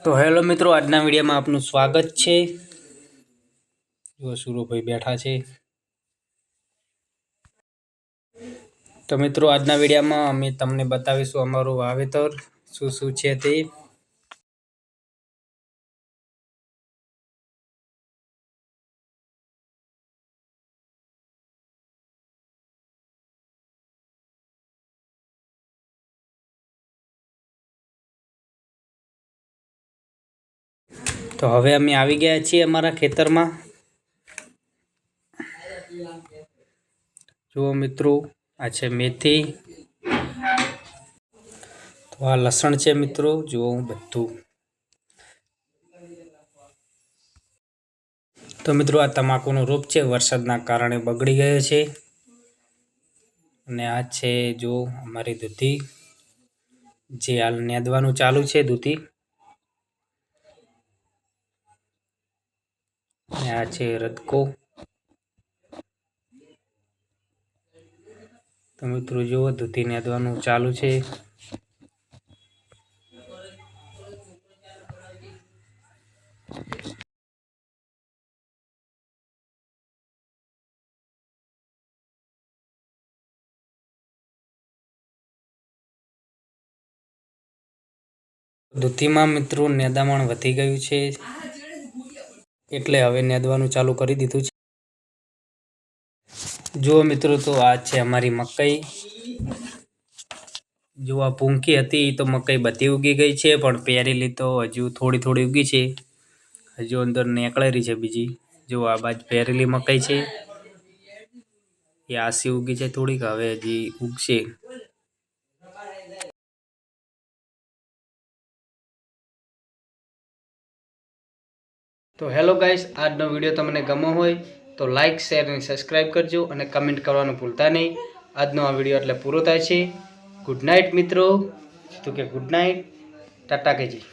તો હેલો મિત્રો, આજના વિડીયોમાં આપનું સ્વાગત છે। જો સુરોભાઈ બેઠા છે। તો મિત્રો, આજના વિડીયોમાં અમે તમને બતાવીશું અમારું વાવેતર શું શું છે તે। તો હવે અમે આવી ગયા છીએ અમારા ખેતરમાં। જુઓ મિત્રો, આ છે મેથી, તો આ લસણ છે મિત્રો। જુઓ બધું। તો મિત્રો, આ તમાકુનો રોપ છે, વરસાદના કારણે બગડી ગયો છે। અને આ છે જો અમારી દૂધી, જે હાલ નેદવાનું ચાલુ છે દૂધી। અને આ છે રદકો। તો મિત્રો જુઓ, દૂધી નેદવાનું ચાલુ છે। દૂધીમાં મિત્રો નેદામણ વધી ગયું છે, એટલે હવે નેદવાનું ચાલુ કરી દીધું છે। જુઓ મિત્રો, તો આ છે અમારી મકાઈ। જો આ પૂંખી હતી તો મકાઈ બધી ઉગી ગઈ છે, પણ પહેરેલી તો હજુ થોડી થોડી ઉગી છે। હજુ અંદર નીકળેલી છે બીજી। જો આ બાજુ પહેરેલી મકાઈ છે, એ આસી ઉગી છે થોડીક, હવે હજી ઉગશે। તો હેલો ગાઈસ, આજનો વિડીયો તમને ગમ્યો હોય તો લાઇક, શેર અને સબસ્ક્રાઈબ કરજો, અને કમેન્ટ કરવાનું ભૂલતા નહીં। આજનો આ વિડીયો એટલે પૂરો થાય છે। ગુડ નાઇટ મિત્રો, તો કે ગુડ નાઇટ, ટાટા કેજી।